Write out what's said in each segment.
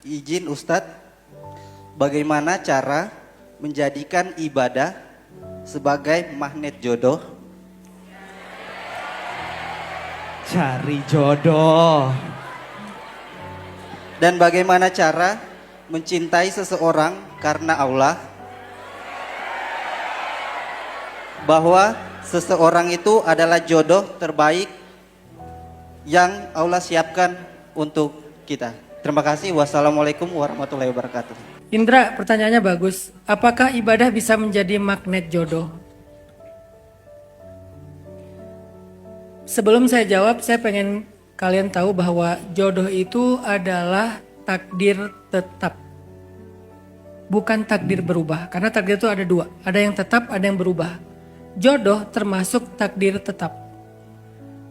Izin Ustadz, bagaimana cara menjadikan ibadah sebagai magnet jodoh? Cari jodoh. Dan bagaimana cara mencintai seseorang karena Allah? Bahwa seseorang itu adalah jodoh terbaik yang Allah siapkan untuk kita. Terima kasih. Wassalamualaikum warahmatullahi wabarakatuh. Indra, pertanyaannya bagus. Apakah ibadah bisa menjadi magnet jodoh? Sebelum saya jawab, saya pengen kalian tahu bahwa jodoh itu adalah takdir tetap. Bukan takdir berubah. Karena takdir itu ada dua. Ada yang tetap, ada yang berubah. Jodoh termasuk takdir tetap.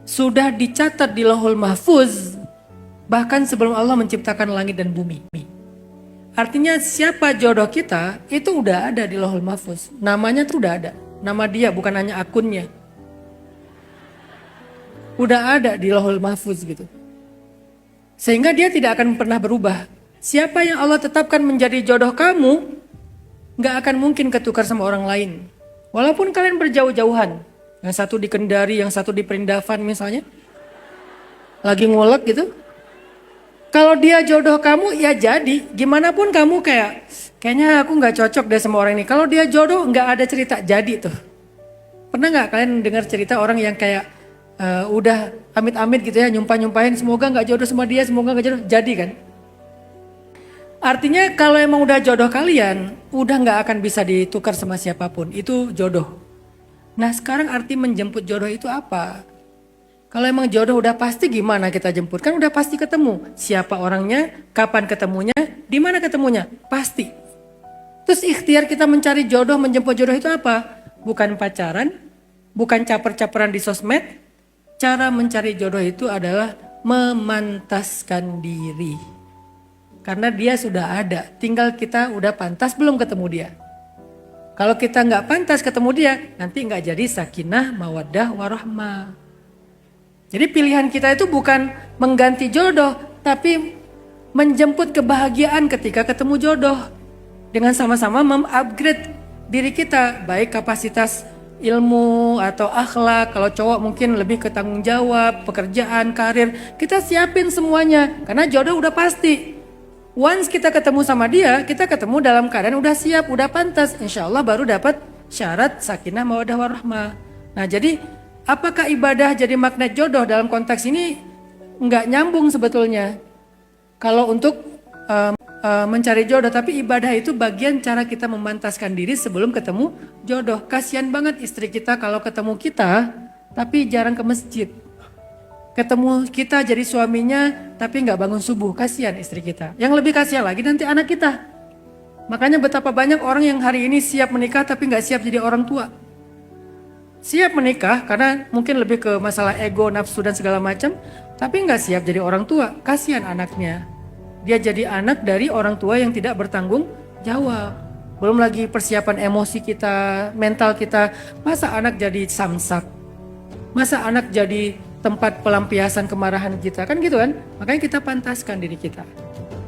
Sudah dicatat di Lauhul Mahfuz, bahkan sebelum Allah menciptakan langit dan bumi. Artinya siapa jodoh kita itu udah ada di Lauhul Mahfuz. Namanya tuh udah ada. Nama dia bukan hanya akunnya. Udah ada di Lauhul Mahfuz gitu. Sehingga dia tidak akan pernah berubah. Siapa yang Allah tetapkan menjadi jodoh kamu, gak akan mungkin ketukar sama orang lain. Walaupun kalian berjauh-jauhan. Yang satu di Kendari, yang satu di Perindavan misalnya. Lagi ngulek gitu. Kalau dia jodoh kamu ya jadi, gimana pun kamu kayaknya aku nggak cocok deh sama orang ini. Kalau dia jodoh nggak ada cerita jadi tuh. Pernah nggak kalian dengar cerita orang yang kayak udah amit-amit gitu ya, nyumpahin semoga nggak jodoh sama dia, semoga nggak jodoh, jadi kan? Artinya kalau emang udah jodoh kalian, udah nggak akan bisa ditukar sama siapapun. Itu jodoh. Nah sekarang arti menjemput jodoh itu apa? Kalau emang jodoh udah pasti gimana kita jemput? Kan udah pasti ketemu. Siapa orangnya, kapan ketemunya, di mana ketemunya? Pasti. Terus ikhtiar kita mencari jodoh, menjemput jodoh itu apa? Bukan pacaran, bukan caper-caperan di sosmed. Cara mencari jodoh itu adalah memantaskan diri. Karena dia sudah ada, tinggal kita udah pantas belum ketemu dia. Kalau kita nggak pantas ketemu dia, nanti nggak jadi sakinah, mawaddah, warahmah. Jadi pilihan kita itu bukan mengganti jodoh, tapi menjemput kebahagiaan ketika ketemu jodoh. Dengan sama-sama mengupgrade diri kita, baik kapasitas ilmu atau akhlak. Kalau cowok mungkin lebih ke tanggung jawab, pekerjaan, karir. Kita siapin semuanya, karena jodoh udah pasti. Once kita ketemu sama dia, kita ketemu dalam keadaan udah siap, udah pantas. Insya Allah baru dapat syarat sakinah, mawaddah, warahmah. Nah jadi apakah ibadah jadi magnet jodoh dalam konteks ini nggak nyambung sebetulnya. Kalau untuk mencari jodoh, tapi ibadah itu bagian cara kita memantaskan diri sebelum ketemu jodoh. Kasihan banget istri kita kalau ketemu kita, tapi jarang ke masjid. Ketemu kita jadi suaminya, tapi nggak bangun subuh. Kasihan istri kita. Yang lebih kasihan lagi nanti anak kita. Makanya betapa banyak orang yang hari ini siap menikah tapi nggak siap jadi orang tua. Siap menikah karena mungkin lebih ke masalah ego, nafsu dan segala macam, tapi nggak siap jadi orang tua. Kasihan anaknya. Dia jadi anak dari orang tua yang tidak bertanggung jawab. Belum lagi persiapan emosi kita, mental kita. Masa anak jadi samsak? Masa anak jadi tempat pelampiasan kemarahan kita? Kan gitu kan? Makanya kita pantaskan diri kita.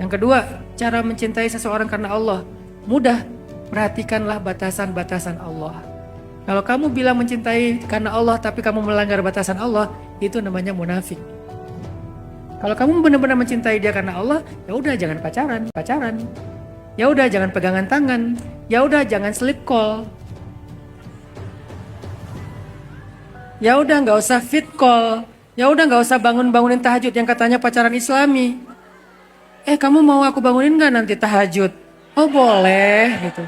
Yang kedua, cara mencintai seseorang karena Allah. Mudah, perhatikanlah batasan-batasan Allah. Kalau kamu bilang mencintai karena Allah tapi kamu melanggar batasan Allah, itu namanya munafik. Kalau kamu benar-benar mencintai dia karena Allah, ya udah jangan pacaran. Ya udah jangan pegangan tangan. Ya udah jangan sleep call. Ya udah nggak usah fit call. Ya udah nggak usah bangunin tahajud yang katanya pacaran Islami. Kamu mau aku bangunin nggak nanti tahajud? Oh boleh gitu.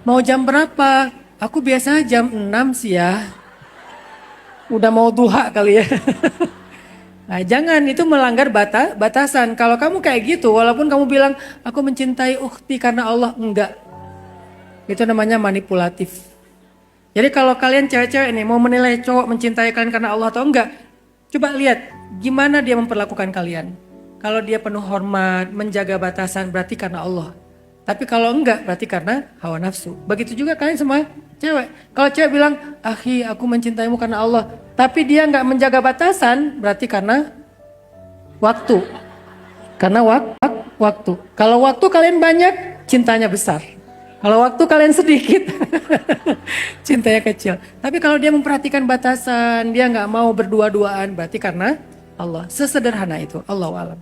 Mau jam berapa? Aku biasanya jam 6 sih ya. Udah mau duha kali ya. Nah jangan, itu melanggar batasan. Kalau kamu kayak gitu, walaupun kamu bilang aku mencintai ukhti karena Allah, enggak. Itu namanya manipulatif. Jadi kalau kalian cewek-cewek nih mau menilai cowok mencintai kalian karena Allah atau enggak, coba lihat gimana dia memperlakukan kalian. Kalau dia penuh hormat, menjaga batasan, berarti karena Allah. Tapi kalau enggak berarti karena hawa nafsu. Begitu juga kalian semua cewek. Kalau cewek bilang, "Akhi, aku mencintaimu karena Allah." Tapi dia enggak menjaga batasan, berarti karena waktu. Karena waktu. Kalau waktu kalian banyak, cintanya besar. Kalau waktu kalian sedikit, cintanya kecil. Tapi kalau dia memperhatikan batasan, dia nggak mau berdua-duaan, berarti karena Allah. Sesederhana itu, Allahu a'lam.